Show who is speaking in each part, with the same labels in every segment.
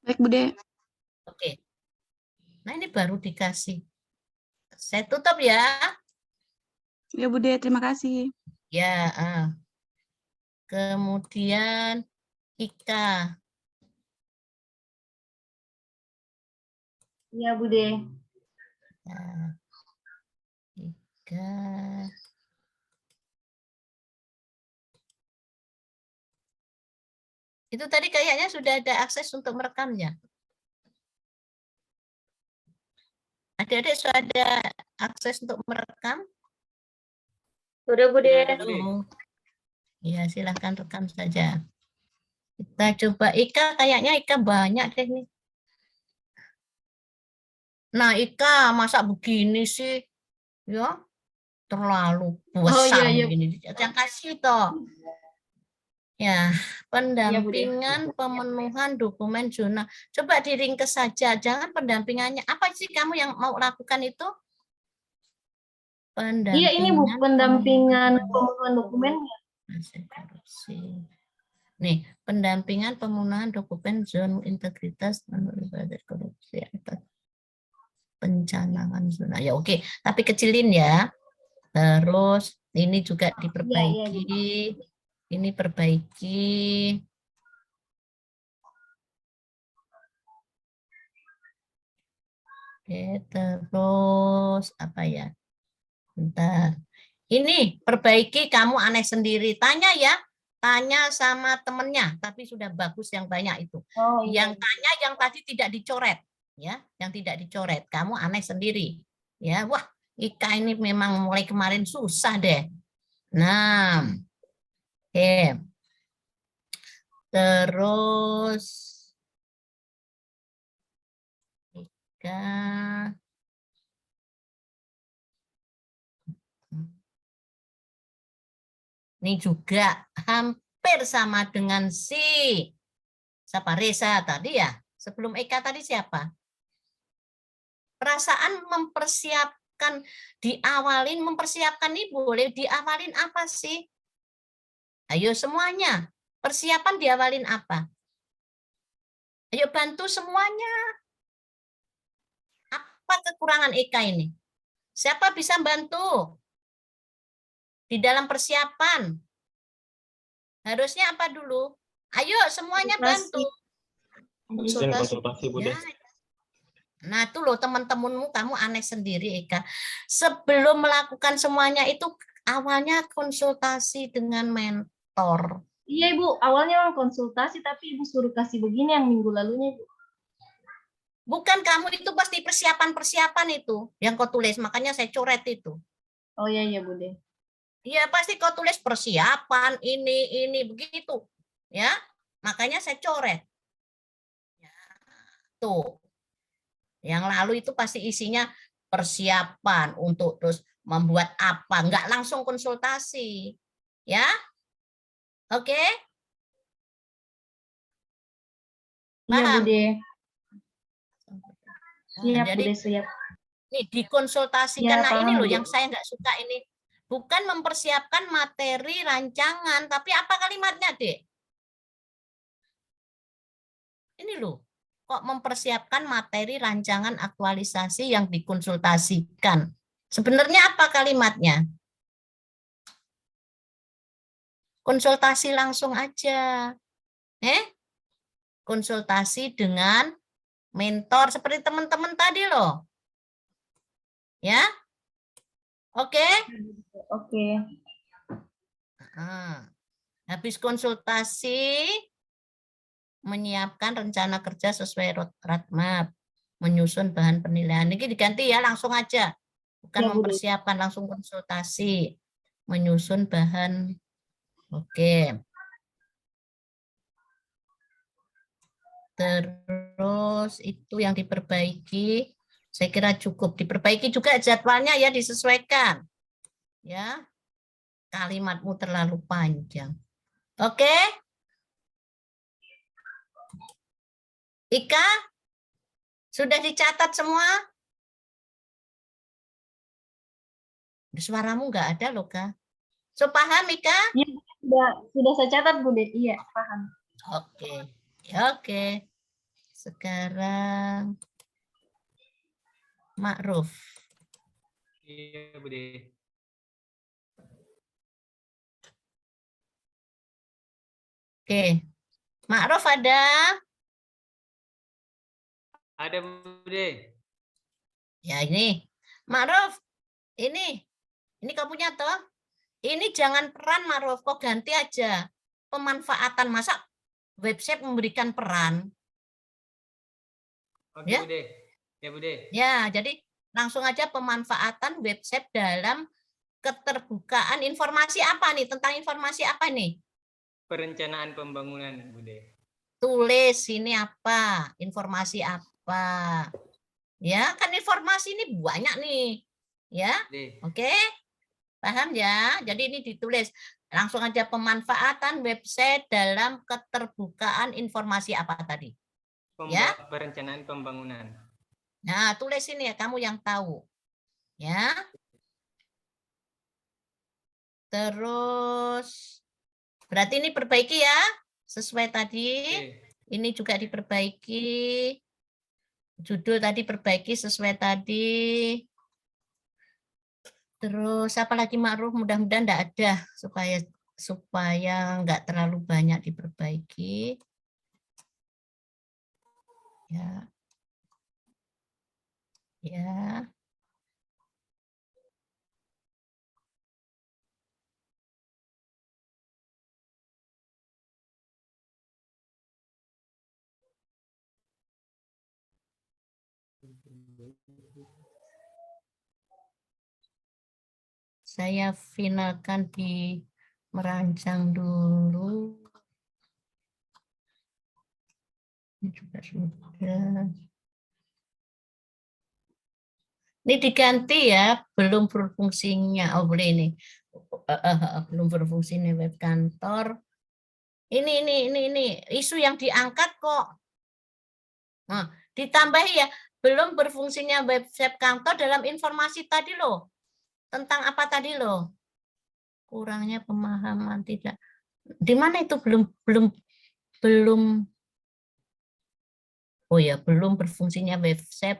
Speaker 1: Baik, Bude.
Speaker 2: Oke. Nah, ini baru dikasih. Saya tutup ya.
Speaker 1: Ya, Bude, terima kasih.
Speaker 2: Ya. Kemudian Ika.
Speaker 3: Iya, Bude.
Speaker 2: Nah, Ika. Itu tadi kayaknya sudah ada akses untuk merekamnya. Adik-adik sudah ada akses untuk merekam?
Speaker 3: Sudah, Bude.
Speaker 2: Halo. Ya, silahkan rekam saja. Kita coba Ika, kayaknya Ika banyak deh nih. Nah, Ika, masa begini sih? Ya, terlalu besar
Speaker 3: iya.
Speaker 2: begini. Yang kasih toh. Ya, pendampingan pemenuhan dokumen zona. Coba diringkes saja, jangan pendampingannya. Apa sih kamu yang mau lakukan itu?
Speaker 3: Iya, ini Bu, pendampingan
Speaker 2: pemenuhan
Speaker 3: pemenuhan dokumennya.
Speaker 2: korupsi. Nih, pendampingan pemenuhan dokumen zona integritas menurut korupsi atau pencanangan zona. Ya oke, tapi kecilin ya. Terus ini juga diperbaiki. Ini perbaiki. Oke, terus apa ya? Bentar. Ini perbaiki kamu aneh sendiri. Tanya ya. Tanya sama temennya. Tapi sudah bagus yang banyak itu.
Speaker 3: Oh, iya.
Speaker 2: Yang tanya yang tadi tidak dicoret. Ya, yang tidak dicoret. Kamu aneh sendiri. Ya, wah, Ika ini memang mulai kemarin susah deh. Nah, oke. Terus Ika. Ini juga hampir sama dengan si siapa Reza tadi ya. Sebelum Eka tadi siapa? Perasaan mempersiapkan, diawalin, mempersiapkan ini boleh diawalin apa sih? Ayo semuanya. Persiapan diawalin apa? Ayo bantu semuanya. Apa kekurangan Eka ini? Siapa bisa bantu? Di dalam persiapan. Harusnya apa dulu? Ayo semuanya bantu.
Speaker 4: Konsultasi, Bude.
Speaker 2: Ya. Nah, itu loh teman-temanmu, kamu aneh sendiri, Eka. Sebelum melakukan semuanya itu awalnya konsultasi dengan mentor.
Speaker 3: Iya, Ibu. Awalnya konsultasi, tapi Ibu suruh kasih begini yang minggu lalunya, Ibu.
Speaker 2: Bukan kamu itu pasti persiapan-persiapan itu yang kau tulis, makanya saya coret itu.
Speaker 3: Oh iya, Bude.
Speaker 2: Iya, pasti kau tulis persiapan, ini, begitu. Ya, makanya saya coret. Ya, tuh. Yang lalu itu pasti isinya persiapan untuk terus membuat apa, nggak langsung konsultasi. Ya, oke?
Speaker 3: Iya,
Speaker 2: Paham?
Speaker 3: Bude. Siap,
Speaker 2: Jadi,
Speaker 3: Bude, siap.
Speaker 2: ini dikonsultasikan.
Speaker 3: Ya,
Speaker 2: Nah, ini
Speaker 3: paham,
Speaker 2: loh
Speaker 3: Bude.
Speaker 2: yang saya nggak suka ini. Bukan mempersiapkan materi rancangan, tapi apa kalimatnya, Dek? Ini loh, kok mempersiapkan materi rancangan aktualisasi yang dikonsultasikan. Sebenarnya apa kalimatnya? Konsultasi langsung aja. Konsultasi dengan mentor seperti teman-teman tadi loh. Ya? Oke?
Speaker 3: Oke.
Speaker 2: Habis konsultasi, menyiapkan rencana kerja sesuai roadmap, menyusun bahan penilaian. Ini diganti ya, langsung aja. Bukan
Speaker 3: Ya, Bude.
Speaker 2: mempersiapkan, langsung konsultasi. Menyusun bahan. Oke. Terus itu yang diperbaiki. Saya kira cukup. Diperbaiki juga jadwalnya ya, disesuaikan. Ya. Kalimatmu terlalu panjang. Oke? Ika? Sudah dicatat semua? Suaramu nggak ada loh, Kak. So, paham, Ika?
Speaker 3: Iya, sudah saya catat, Bude. Iya, paham.
Speaker 2: Oke. Oke. Sekarang Ma'ruf.
Speaker 4: Iya, Bude.
Speaker 2: Oke. Ma'ruf ada?
Speaker 4: Ada, Bude.
Speaker 2: Ya ini. Ma'ruf, ini kau punya toh? Ini jangan peran Ma'ruf, kau ganti aja. Pemanfaatan, masa website memberikan peran?
Speaker 4: Oke,
Speaker 2: Ya.
Speaker 4: Bude. Ya, Bude.
Speaker 2: Ya, jadi langsung aja pemanfaatan website dalam keterbukaan informasi apa nih? Tentang informasi apa nih?
Speaker 4: Perencanaan pembangunan, Bude.
Speaker 2: Tulis ini apa? Informasi apa? Ya, kan informasi ini banyak nih. Ya,
Speaker 4: Bude.
Speaker 2: oke? Paham ya? Jadi ini ditulis. Langsung aja pemanfaatan website dalam keterbukaan informasi apa tadi? Ya.
Speaker 4: Perencanaan pembangunan.
Speaker 2: Nah, tulis ini ya, kamu yang tahu. Ya. Terus, berarti ini perbaiki ya, sesuai tadi.
Speaker 4: Oke.
Speaker 2: Ini juga diperbaiki. Judul tadi perbaiki sesuai tadi. Terus apa lagi Ma'ruf? Mudah-mudahan enggak ada supaya enggak terlalu banyak diperbaiki. Ya. Ya. Saya finalkan di merancang dulu. Ini juga sudah. Ini diganti ya, belum berfungsinya. Oh, boleh ini. Belum berfungsinya web kantor. Ini isu yang diangkat kok. Nah, ditambahi ya, belum berfungsinya website kantor dalam informasi tadi loh. Tentang apa tadi loh? Kurangnya pemahaman tidak. Di mana itu belum oh ya, belum berfungsinya website.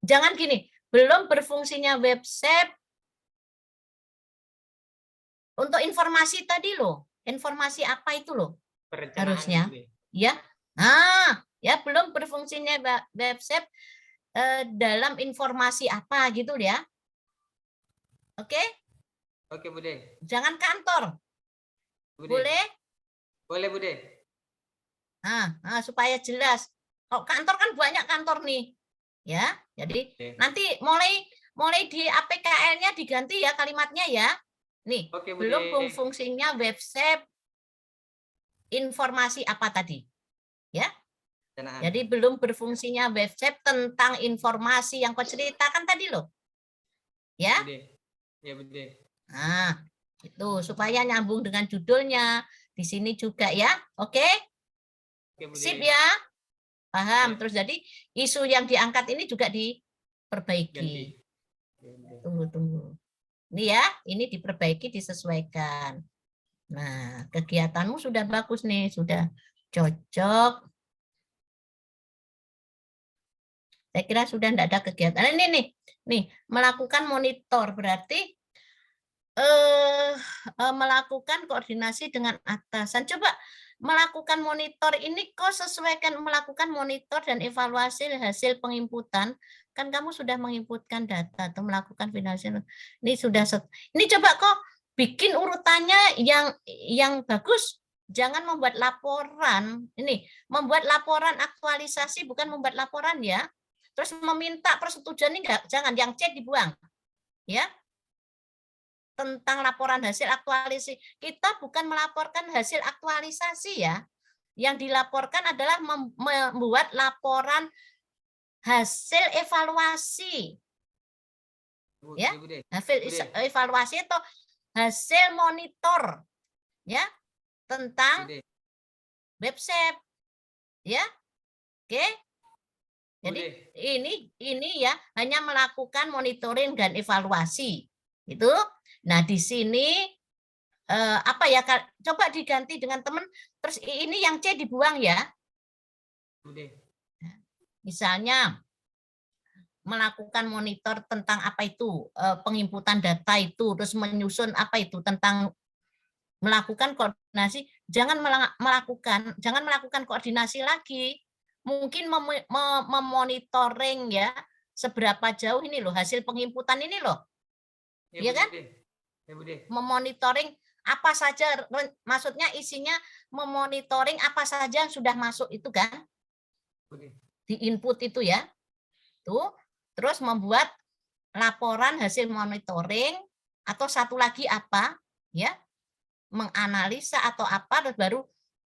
Speaker 2: Jangan gini, belum berfungsinya website untuk informasi tadi loh. Informasi apa itu loh? Harusnya.
Speaker 4: Bude.
Speaker 2: Ya. Nah, ya belum berfungsinya website dalam informasi apa gitu ya. Oke?
Speaker 4: Oke, Bude.
Speaker 2: Jangan kantor.
Speaker 4: Bude.
Speaker 2: Boleh?
Speaker 4: Boleh, Bude.
Speaker 2: Nah, supaya jelas. Kalau kantor kan banyak kantor nih. Ya, jadi nanti mulai di APKL-nya diganti ya kalimatnya ya. Nih,
Speaker 4: Oke, Bude.
Speaker 2: belum fungsinya website informasi apa tadi? Ya. Jadi belum berfungsinya website tentang informasi yang kau ceritakan tadi loh. Ya.
Speaker 4: Bude. Ya, Bude.
Speaker 2: Nah, itu supaya nyambung dengan judulnya. Di sini juga ya. Oke?
Speaker 4: Oke, Bude.
Speaker 2: Sip ya. Paham.
Speaker 4: Ya.
Speaker 2: Terus jadi isu yang diangkat ini juga diperbaiki.
Speaker 4: Ganti.
Speaker 2: Tunggu. Ini ya, ini diperbaiki, disesuaikan. Nah, kegiatanmu sudah bagus nih, sudah cocok. Saya kira sudah tidak ada kegiatan. Ini nih, melakukan monitor berarti melakukan koordinasi dengan atasan. Coba melakukan monitor ini kok sesuaikan melakukan monitor dan evaluasi hasil penginputan. Kan kamu sudah menginputkan data atau melakukan finansial. Ini sudah ini coba kok bikin urutannya yang bagus. Jangan membuat laporan. Ini membuat laporan aktualisasi bukan membuat laporan ya. Terus meminta persetujuan ini enggak, jangan, yang C dibuang. Ya. Tentang laporan hasil aktualisasi. Kita bukan melaporkan hasil aktualisasi ya. Yang dilaporkan adalah membuat laporan hasil evaluasi. Ya, hasil evaluasi atau hasil monitor ya tentang website. Ya. Oke. Jadi ini ya hanya melakukan monitoring dan evaluasi. Itu. Nah, di sini apa ya? Coba diganti dengan teman. Terus ini yang C dibuang ya. Misalnya melakukan monitor tentang apa itu penginputan data itu, terus menyusun apa itu tentang melakukan koordinasi, jangan melakukan koordinasi lagi. Mungkin memonitoring ya seberapa jauh ini loh hasil pengimputan ini loh. Iya kan?
Speaker 4: Ya, Bude.
Speaker 2: Memonitoring apa saja, maksudnya isinya memonitoring apa saja yang sudah masuk itu kan?
Speaker 4: Bude.
Speaker 2: Di input itu ya. Tuh, terus membuat laporan hasil monitoring atau satu lagi apa? Ya. Menganalisa atau apa, terus baru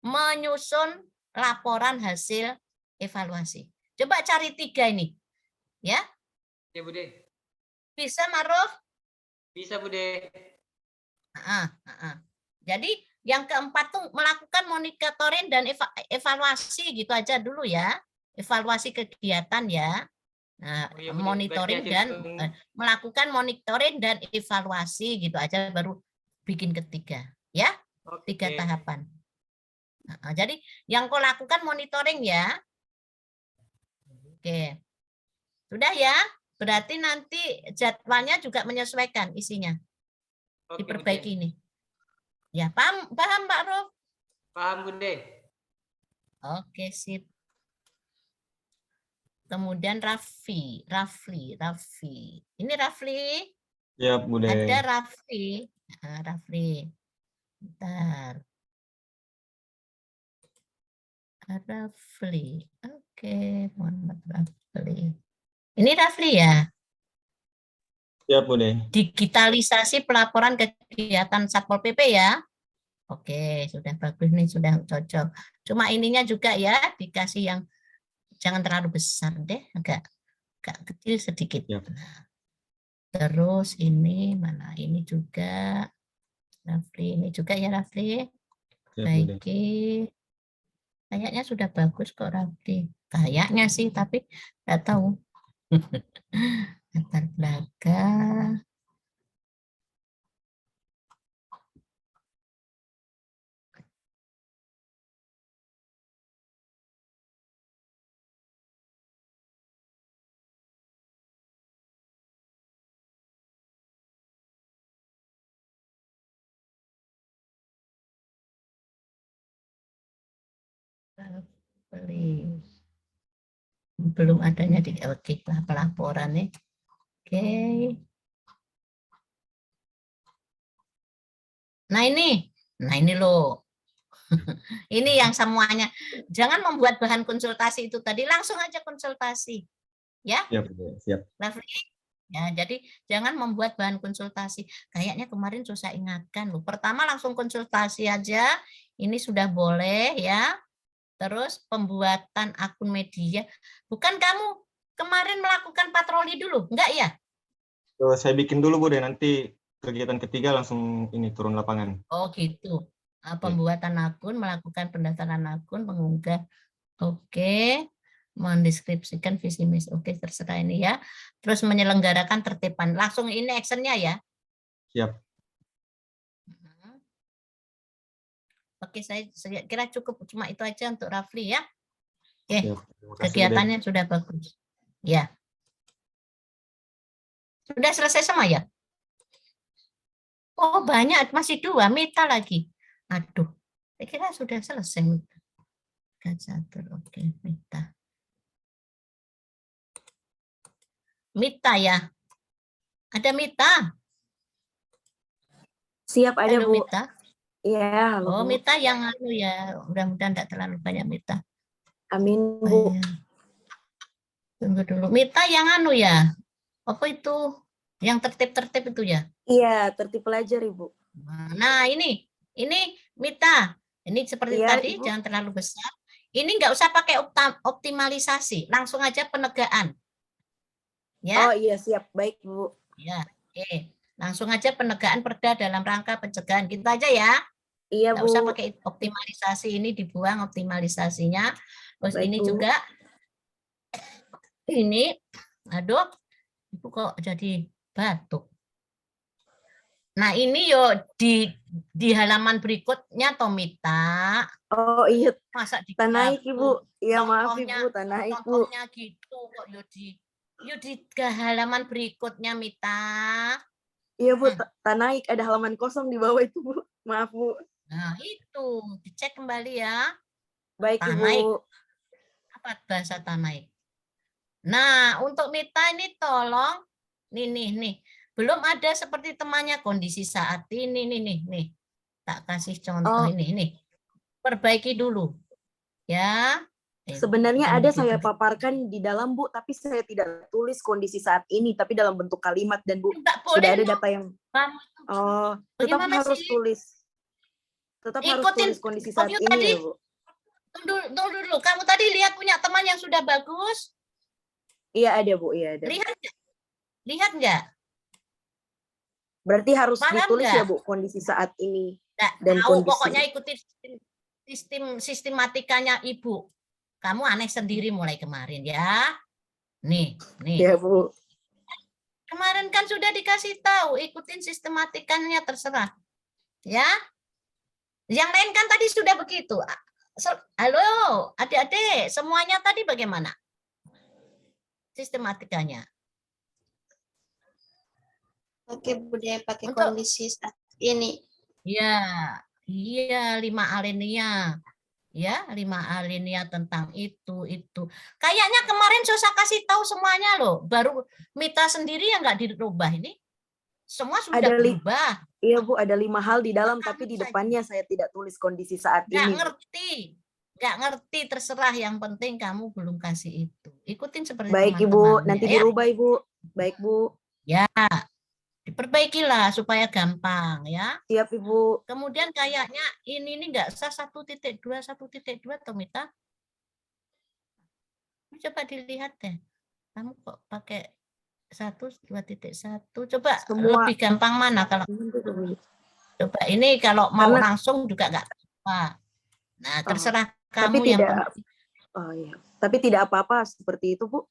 Speaker 2: menyusun laporan hasil evaluasi. Coba cari 3 ini. Ya.
Speaker 4: Ya, Bude.
Speaker 2: Bisa, Maruf?
Speaker 4: Bisa, Bude.
Speaker 2: Jadi yang keempat tuh melakukan monitoring dan evaluasi gitu aja dulu ya. Evaluasi kegiatan ya. Nah,
Speaker 4: Oh, iya, Bude.
Speaker 2: monitoring
Speaker 4: Berarti
Speaker 2: dan
Speaker 4: hasil
Speaker 2: melakukan monitoring dan evaluasi gitu aja baru bikin ketiga. Ya, 3
Speaker 4: Oke.
Speaker 2: tahapan. Jadi yang kau lakukan monitoring ya. Oke. Sudah ya. Berarti nanti jadwalnya juga menyesuaikan isinya.
Speaker 4: Oke,
Speaker 2: Diperbaiki
Speaker 4: Bude.
Speaker 2: ini. Ya, paham Pak Ruf?
Speaker 4: Paham, Bude.
Speaker 2: Oke, sip. Kemudian Rafli. Ini Rafli.
Speaker 5: Siap, Bude.
Speaker 2: Ada Rafli. Rafli. Bentar. Rafli. Oke, Muhammad Rafli. Ini Rafli ya?
Speaker 5: Siap, Bude.
Speaker 2: Digitalisasi pelaporan kegiatan Satpol PP ya. Oke, sudah bagus nih, sudah cocok. Cuma ininya juga ya, dikasih yang jangan terlalu besar deh, agak kecil sedikit.
Speaker 5: Siap.
Speaker 2: Nah, terus ini mana? Ini juga Rafli, ini juga ya Rafli.
Speaker 5: Siap, Bude.
Speaker 2: Baik. Kayaknya sudah bagus kok Rafli. Kayaknya sih, tapi nggak tahu. Latar belakang. Belum adanya di pelaporan nih. Oke. Nah ini loh. Ini yang semuanya. Jangan membuat bahan konsultasi itu tadi, langsung aja konsultasi. Ya,
Speaker 5: Siap, Bude. Siap.
Speaker 2: Rafli. Ya, jadi jangan membuat bahan konsultasi. Kayaknya kemarin susah ingatkan loh. Pertama langsung konsultasi aja. Ini sudah boleh ya. Terus pembuatan akun media. Bukan kamu kemarin melakukan patroli dulu, enggak ya?
Speaker 5: Saya bikin dulu, Bude. Nanti kegiatan ketiga langsung ini turun lapangan.
Speaker 2: Oh gitu. Pembuatan akun, melakukan pendaftaran akun, mengunggah. Oke. Mendeskripsikan visi misi. Oke, terserah ini ya. Terus menyelenggarakan tertiban. Langsung ini actionnya ya.
Speaker 5: Siap.
Speaker 2: Oke, saya kira cukup cuma itu aja untuk Rafli ya. Oke,
Speaker 5: Siap. Terima kasih, Bude.
Speaker 2: kegiatannya sudah bagus. Ya. Sudah selesai semua ya? Oh banyak, masih 2, Mita lagi. Aduh, saya kira sudah selesai. Oke, Mita. Mita ya. Ada Mita?
Speaker 6: Siap, ada
Speaker 2: Halo
Speaker 6: Bu.
Speaker 2: Mita.
Speaker 6: Iya, halo
Speaker 2: Oh
Speaker 6: Bu.
Speaker 2: Mita yang anu ya. Mudah-mudahan tidak terlalu banyak Mita.
Speaker 6: Amin,
Speaker 2: Oh,
Speaker 6: Bu.
Speaker 2: iya. Tunggu dulu. Mita yang anu ya. Apa itu? Yang tertib-tertib itu ya?
Speaker 6: Iya, tertib pelajar, Ibu.
Speaker 2: Nah ini Mita. Ini seperti
Speaker 6: Iya,
Speaker 2: tadi,
Speaker 6: Ibu.
Speaker 2: jangan terlalu besar. Ini nggak usah pakai optimalisasi, langsung aja penegaan. Ya.
Speaker 6: Oh iya, siap. Baik, Bu.
Speaker 2: Ya, oke. Langsung aja penegaan perda dalam rangka pencegahan. Gitu aja ya.
Speaker 6: Iya,
Speaker 2: Nggak
Speaker 6: Bu.
Speaker 2: usah pakai optimalisasi, ini dibuang optimalisasinya. Terus
Speaker 6: Baik,
Speaker 2: ini
Speaker 6: Bu.
Speaker 2: juga, ini, aduh, Ibu kok jadi batuk. Nah, ini yo di halaman berikutnya Tomita.
Speaker 6: Oh iya,
Speaker 2: Masa
Speaker 6: tak naik
Speaker 2: digabung?
Speaker 6: Ibu. Iya maaf
Speaker 2: Contohnya,
Speaker 6: Ibu, tak naik Bu.
Speaker 2: contohnya gitu kok yo di ke halaman berikutnya Mita.
Speaker 6: Iya Bu, tak naik. Ada halaman kosong di bawah itu Bu. Maaf Bu.
Speaker 2: Nah, itu dicek kembali ya.
Speaker 6: Baik
Speaker 2: Tanaik.
Speaker 6: Ibu.
Speaker 2: Apa bahasa Tanaik? Nah, untuk Mita ini tolong nih. Belum ada seperti temannya kondisi saat ini nih. Tak kasih contoh
Speaker 6: Oh.
Speaker 2: ini. Perbaiki dulu. Ya.
Speaker 6: Sebenarnya ada saya
Speaker 2: gitu.
Speaker 6: paparkan di dalam Bu, tapi saya tidak tulis kondisi saat ini, tapi dalam bentuk kalimat dan Bu.
Speaker 2: Enggak
Speaker 6: Sudah
Speaker 2: boleh
Speaker 6: ada
Speaker 2: dong.
Speaker 6: data yang oh, tetap
Speaker 2: Bagaimana
Speaker 6: harus
Speaker 2: sih?
Speaker 6: tulis. Tetap harus
Speaker 2: Ikutin
Speaker 6: tulis kondisi saat
Speaker 2: komputer
Speaker 6: ini
Speaker 2: tadi.
Speaker 6: ya Bu.
Speaker 2: Tunggu dulu. Kamu tadi lihat punya teman yang sudah bagus?
Speaker 6: Iya ada Bu, iya ada.
Speaker 2: Lihat nggak?
Speaker 6: Berarti harus
Speaker 2: Paham
Speaker 6: ditulis
Speaker 2: nggak?
Speaker 6: ya Bu, kondisi saat ini.
Speaker 2: Nggak
Speaker 6: Dan
Speaker 2: tahu,
Speaker 6: kondisi.
Speaker 2: pokoknya ikuti sistematikanya Ibu. Kamu aneh sendiri mulai kemarin ya. Nih.
Speaker 6: Ya Bu.
Speaker 2: Kemarin kan sudah dikasih tahu, ikutin sistematikanya terserah. Ya. Yang lain kan tadi sudah begitu. Halo, adik-adik, semuanya tadi bagaimana? Sistematikanya.
Speaker 7: Oke, Bude, pakai
Speaker 2: Untuk-
Speaker 7: kondisi saat ini.
Speaker 2: Iya, 5 alinea. Ya, 5 alinea tentang itu. Kayaknya kemarin Sosa kasih tahu semuanya loh. Baru Mita sendiri yang nggak dirubah ini. Semua sudah
Speaker 6: Ada
Speaker 2: berubah.
Speaker 6: Iya Bu, ada 5 hal di dalam,
Speaker 2: Makan
Speaker 6: tapi di
Speaker 2: saja.
Speaker 6: depannya saya tidak tulis kondisi saat
Speaker 2: Nggak
Speaker 6: ini.
Speaker 2: ngerti, terserah. Yang penting kamu belum kasih itu. Ikutin seperti
Speaker 6: Baik Ibu,
Speaker 2: teman-temannya,
Speaker 6: nanti
Speaker 2: ya.
Speaker 6: dirubah Ibu. Baik Bu.
Speaker 2: Diperbaikilah supaya gampang ya.
Speaker 6: Siap Ibu.
Speaker 2: Kemudian kayaknya ini nggak sah 1.2 Tomita. Coba dilihat deh. Kamu kok pakai 1.2.1. Coba
Speaker 6: Semua-
Speaker 2: lebih gampang mana kalau coba ini kalau mau
Speaker 6: Karena-
Speaker 2: langsung juga nggak apa. Nah, terserah
Speaker 6: tapi
Speaker 2: kamu yang
Speaker 6: tidak-
Speaker 2: penting.
Speaker 6: Oh iya. Tapi tidak apa-apa seperti itu Bu.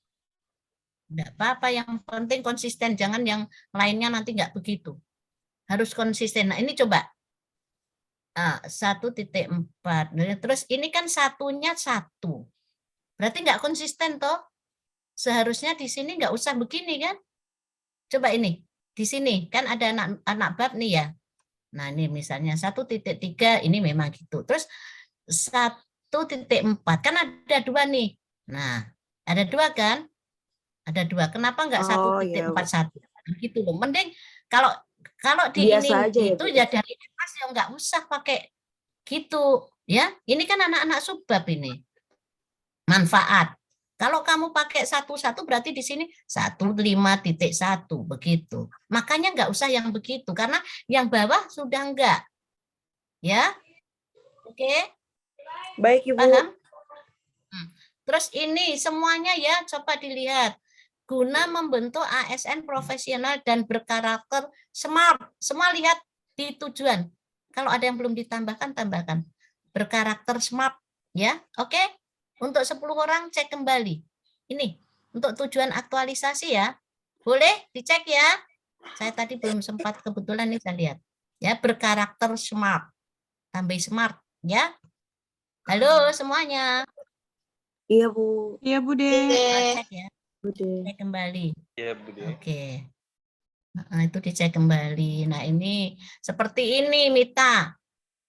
Speaker 2: Nggak apa-apa, yang penting konsisten, jangan yang lainnya nanti nggak begitu. Harus konsisten. Nah, ini coba 1.4. Terus ini kan satunya 1. Berarti nggak konsisten toh? Seharusnya di sini nggak usah begini kan? Coba ini, di sini kan ada anak bab nih ya. Nah, ini misalnya 1.3 ini memang gitu. Terus 1.4 kan ada 2 nih. Nah, ada 2 kan? Ada 2. Kenapa enggak 1.41? Gitu loh. Mending kalau di
Speaker 6: Biasa
Speaker 2: ini
Speaker 6: aja ya,
Speaker 2: itu
Speaker 6: Bu.
Speaker 2: ya dari atas ya enggak usah pakai gitu ya. Ini kan anak-anak subbab ini. Manfaat. Kalau kamu pakai 1 berarti di sini 15.1 begitu. Makanya enggak usah yang begitu karena yang bawah sudah enggak. Ya. Oke.
Speaker 6: Baik Ibu.
Speaker 2: Paham? Terus ini semuanya ya coba dilihat. Guna membentuk ASN profesional dan berkarakter smart. Semua lihat di tujuan. Kalau ada yang belum ditambahkan, tambahkan. Berkarakter smart. Ya, oke? Untuk 10 orang cek kembali. Ini untuk tujuan aktualisasi ya. Boleh dicek ya. Saya tadi belum sempat, kebetulan nih saya lihat. Ya, berkarakter smart. Tambah smart ya. Halo semuanya.
Speaker 6: Iya Bu.
Speaker 1: Iya, Bude.
Speaker 2: Cek ya.
Speaker 6: Bude.
Speaker 2: Cek kembali.
Speaker 8: Iya, Bude.
Speaker 2: Oke. Nah, itu dicek kembali. Nah, ini seperti ini, Mita.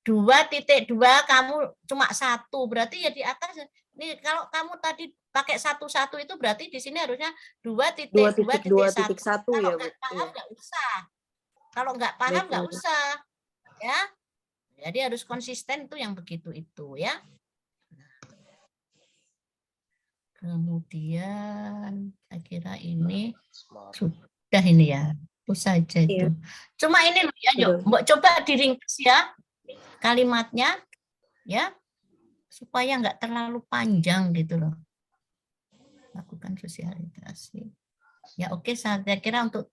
Speaker 2: 2.2 kamu cuma 1. Berarti ya di atas. Ini kalau kamu tadi pakai 1 itu berarti di sini harusnya 2.2.1.
Speaker 6: 2.2.1
Speaker 2: Kalau
Speaker 6: ya Bu.
Speaker 2: nggak paham
Speaker 6: Iya.
Speaker 2: nggak usah. Kalau nggak paham
Speaker 6: Baik,
Speaker 2: nggak
Speaker 6: Bu.
Speaker 2: usah. Ya. Jadi harus konsisten tuh yang begitu itu ya. Kemudian saya kira ini sudah ini ya, itu saja itu.
Speaker 6: Iya.
Speaker 2: Cuma ini loh ya, yuk, Mbak coba diringkas ya kalimatnya, ya, supaya nggak terlalu panjang gitu loh. Lakukan sosialisasi. Ya oke, saya kira untuk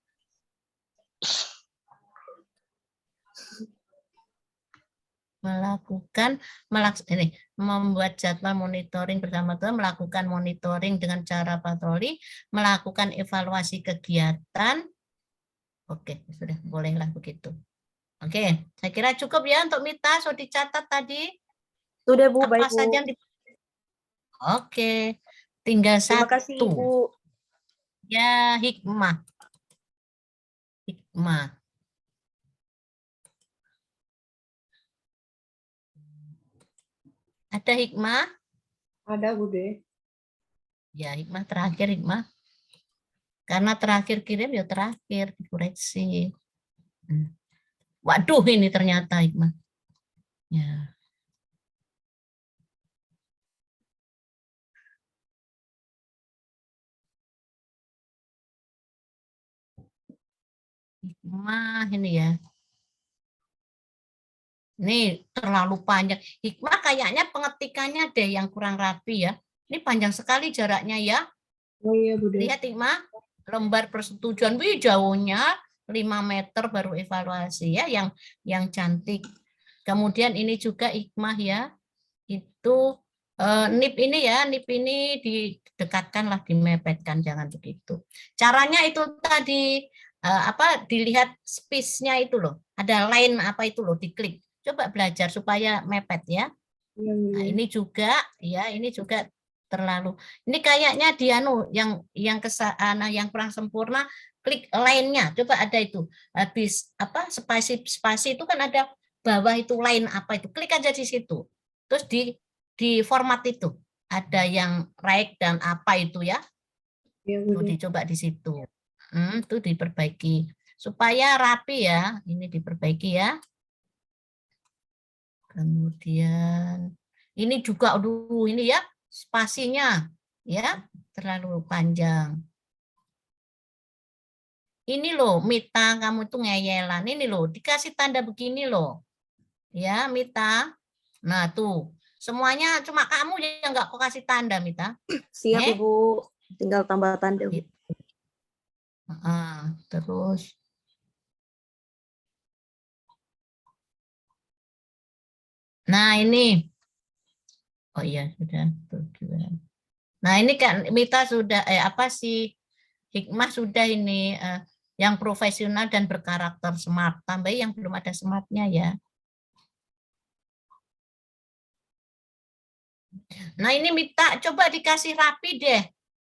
Speaker 2: membuat jadwal monitoring bersama teman, melakukan monitoring dengan cara patroli, melakukan evaluasi kegiatan. Oke, sudah bolehlah begitu. Oke, saya kira cukup ya untuk Mita. So dicatat tadi
Speaker 6: Sudah Bu,
Speaker 2: apa
Speaker 6: baik Bu.
Speaker 2: saja yang Oke, tinggal
Speaker 6: Terima kasih
Speaker 2: satu.
Speaker 6: Ibu.
Speaker 2: Ya, hikmah. Hikmah. Ada hikmah?
Speaker 3: Ada Bude.
Speaker 2: Ya, hikmah terakhir, hikmah. Karena terakhir kirim, ya terakhir dikoreksi. Waduh, ini ternyata hikmah. Ya. Hikmah ini ya. Ini terlalu panjang. Hikmah kayaknya pengetikannya deh yang kurang rapi ya. Ini panjang sekali jaraknya ya.
Speaker 3: Oh iya Bude.
Speaker 2: Lihat Hikmah, lembar persetujuan. Wih, jauhnya 5 meter baru evaluasi ya, yang cantik. Kemudian ini juga Hikmah ya. Itu nip ini ya, nip ini didekatkan lah, dimepetkan, jangan begitu. Caranya itu tadi dilihat space-nya itu loh. Ada line apa itu loh, diklik. Coba belajar supaya mepet ya.
Speaker 3: Iya,
Speaker 2: Nah,
Speaker 3: Bude.
Speaker 2: ini juga ya, ini juga terlalu. Ini kayaknya Dianu yang yang kurang sempurna, klik line-nya. Coba ada itu. Habis spasi itu kan ada bawah itu line apa itu. Klik aja di situ. Terus di format itu ada yang right dan apa itu ya.
Speaker 3: Iya
Speaker 2: Tuh
Speaker 3: Bude.
Speaker 2: dicoba di situ. Itu diperbaiki supaya rapi ya. Ini diperbaiki ya. Kemudian ini juga aduh ini ya spasinya ya terlalu panjang. Ini loh Mita, kamu tuh ngeyelan. Ini loh dikasih tanda begini loh. Ya Mita. Nah tuh semuanya cuma kamu yang nggak kau kasih tanda Mita.
Speaker 6: Siap Ibu. Tinggal tambah tanda Bu.
Speaker 2: Terus nah ini oh iya sudah tujuan. Nah ini kan Mita sudah Hikmah sudah ini yang profesional dan berkarakter smart. Tambah yang belum ada smartnya ya. Nah ini Mita coba dikasih rapi deh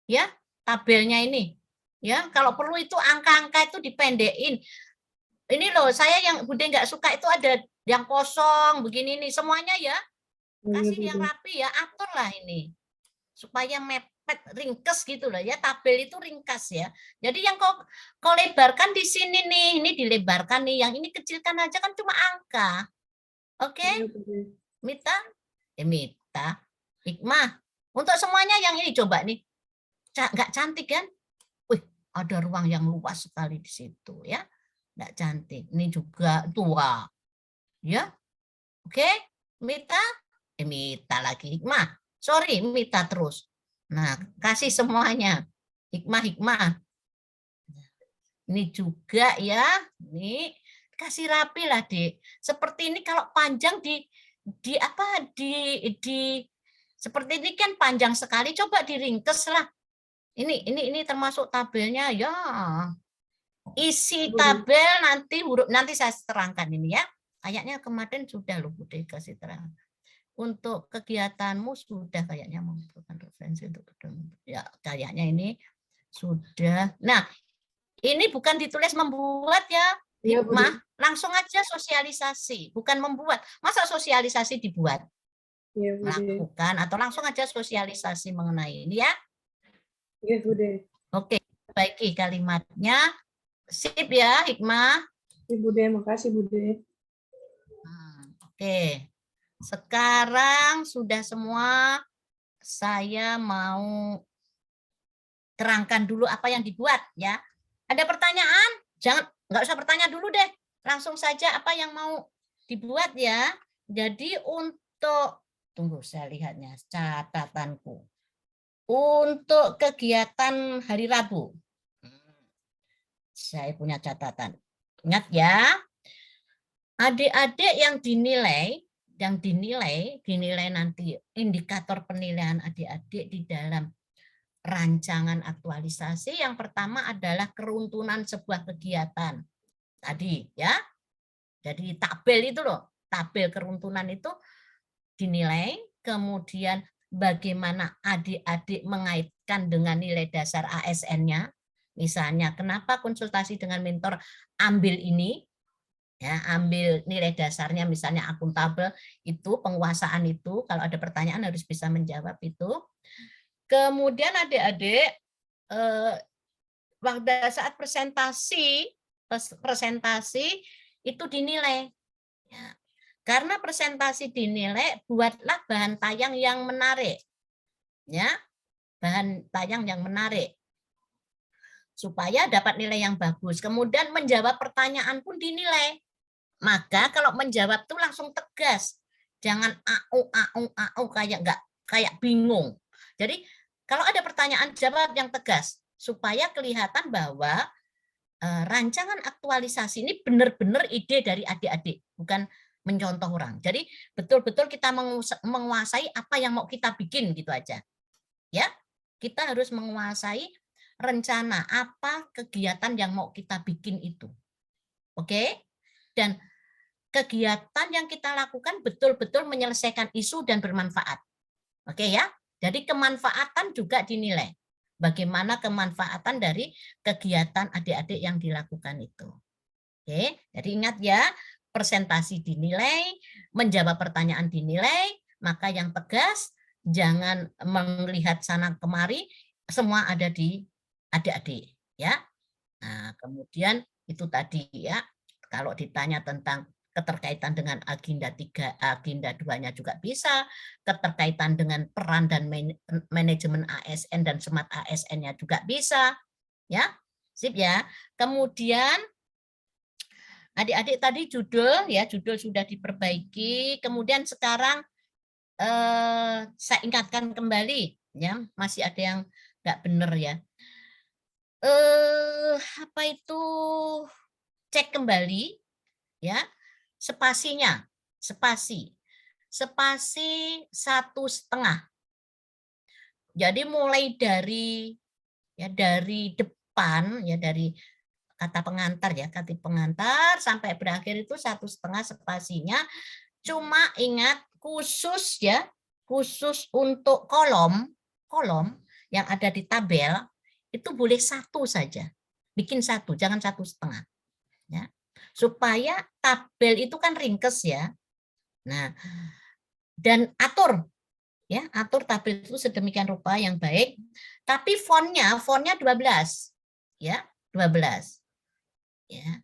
Speaker 2: ya tabelnya ini. Ya kalau perlu itu angka-angka itu dipendekin. Ini loh saya yang Bude nggak suka itu ada yang kosong begini nih semuanya ya. Kasih yang rapi ya, atur lah ini supaya mepet ringkas gitu loh ya, tabel itu ringkas ya. Jadi yang kau lebarkan di sini nih, ini dilebarkan nih, yang ini kecilkan aja kan cuma angka. Oke? Mita? Mita, Hikmah. Untuk semuanya yang ini coba nih. Nggak cantik kan? Wih, ada ruang yang luas sekali di situ ya. Nggak cantik. Ini juga tua. Ya. Oke? Mita? Mita lagi. Hikmah. Sorry, Mita terus. Nah, kasih semuanya. Hikmah. Ini juga ya. Ini kasih rapi lah, Dek. Seperti ini kalau panjang di seperti ini kan panjang sekali. Coba diringkes lah. Ini termasuk tabelnya ya. Isi tabel nanti saya terangkan ini ya. Kayaknya kemarin sudah loh Bude kasih terang. Untuk kegiatanmu sudah kayaknya membutuhkan referensi untuk ya kayaknya ini sudah. Nah, ini bukan ditulis membuat ya, Hikmah. Langsung aja sosialisasi, bukan membuat. Masa sosialisasi dibuat?
Speaker 3: Iya,
Speaker 2: Lakukan atau langsung aja sosialisasi mengenai ini ya.
Speaker 3: Iya, Bude.
Speaker 2: Oke, baiki kalimatnya. Sip ya, Hikmah.
Speaker 3: Iya, Bude. Makasih, Bude.
Speaker 2: Oke. Sekarang sudah semua, saya mau terangkan dulu apa yang dibuat ya. Ada pertanyaan? Nggak usah bertanya dulu deh. Langsung saja apa yang mau dibuat ya. Jadi untuk, tunggu saya lihatnya catatanku. Untuk kegiatan hari Rabu. Saya punya catatan. Ingat ya. Adik-adik yang dinilai nanti indikator penilaian adik-adik di dalam rancangan aktualisasi. Yang pertama adalah keruntunan sebuah kegiatan. Tadi ya. Jadi tabel itu loh, tabel keruntuhan itu dinilai, kemudian bagaimana adik-adik mengaitkan dengan nilai dasar ASN-nya. Misalnya, kenapa konsultasi dengan mentor ambil ini, ya, ambil nilai dasarnya, misalnya akuntabel itu, penguasaan itu, kalau ada pertanyaan harus bisa menjawab itu. Kemudian adik-adik, pada saat presentasi itu dinilai. Ya. Karena presentasi dinilai, buatlah bahan tayang yang menarik. Ya, bahan tayang yang menarik. Supaya dapat nilai yang bagus. Kemudian menjawab pertanyaan pun dinilai. Maka kalau menjawab tuh langsung tegas. Jangan au kayak bingung. Jadi kalau ada pertanyaan jawab yang tegas supaya kelihatan bahwa rancangan aktualisasi ini benar-benar ide dari adik-adik, bukan mencontoh orang. Jadi betul-betul kita menguasai apa yang mau kita bikin gitu aja. Ya, kita harus menguasai rencana apa kegiatan yang mau kita bikin itu. Oke? Dan kegiatan yang kita lakukan betul-betul menyelesaikan isu dan bermanfaat. Oke ya? Jadi kemanfaatan juga dinilai. Bagaimana kemanfaatan dari kegiatan adik-adik yang dilakukan itu. Oke, jadi ingat ya, presentasi dinilai, menjawab pertanyaan dinilai, maka yang tegas, jangan melihat sana kemari, semua ada di adik-adik. Ya. Nah, kemudian itu tadi ya, kalau ditanya tentang keterkaitan dengan agenda 3, agenda 2-nya juga bisa, keterkaitan dengan peran dan manajemen ASN dan smart ASN-nya juga bisa, ya, sip ya. Kemudian adik-adik tadi judul ya, judul sudah diperbaiki. Kemudian sekarang saya ingatkan kembali, ya, masih ada yang nggak benar ya. Apa itu? Cek kembali, ya. Spasinya, spasi 1,5. Jadi mulai dari depan ya, dari kata pengantar ya, kata pengantar sampai berakhir itu 1,5 spasinya. Cuma ingat khusus ya, khusus untuk kolom yang ada di tabel itu boleh 1 saja. Bikin 1, jangan 1,5. Ya. Supaya tabel itu kan ringkes ya. Nah, dan atur ya, atur tabel itu sedemikian rupa yang baik. Tapi fontnya 12 ya, 12 ya.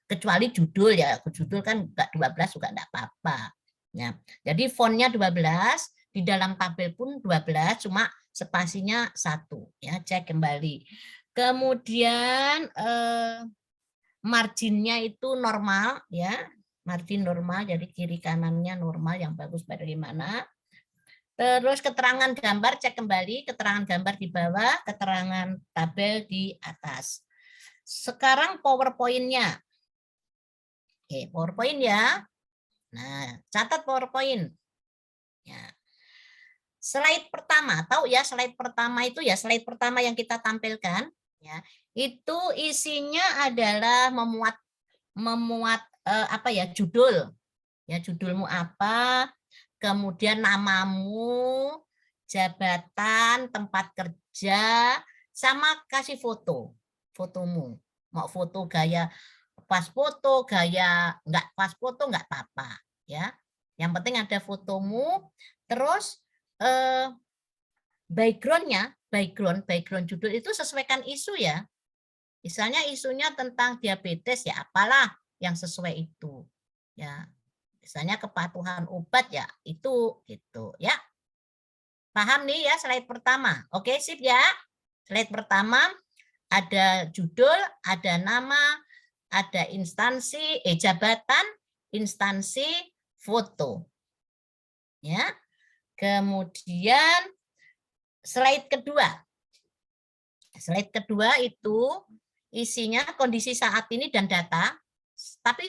Speaker 2: Kecuali judul ya, judul kan enggak 12 juga enggak apa-apa ya. Jadi fontnya 12, di dalam tabel pun 12, cuma spasinya 1 ya. Cek kembali. Kemudian marginnya itu normal ya, margin normal, jadi kiri kanannya normal, yang bagus bagaimana. Terus keterangan gambar, cek kembali, keterangan gambar di bawah, keterangan tabel di atas. Sekarang PowerPoint-nya. Oke, PowerPoint ya. Nah, catat PowerPoint. Ya. Slide pertama, tahu ya slide pertama itu ya, slide pertama yang kita tampilkan ya. Itu isinya adalah memuat apa ya, judul ya, judulmu apa, kemudian namamu, jabatan, tempat kerja, sama kasih fotomu, mau foto gaya pas foto, gaya nggak pas foto nggak apa-apa ya, yang penting ada fotomu. Terus background judul itu sesuaikan isu ya. Misalnya isunya tentang diabetes ya, apalah yang sesuai itu. Ya. Misalnya kepatuhan obat ya, itu gitu ya. Paham nih ya slide pertama. Oke, sip ya. Slide pertama ada judul, ada nama, ada instansi, jabatan, instansi, foto. Ya. Kemudian slide kedua. Slide kedua itu isinya kondisi saat ini dan data, tapi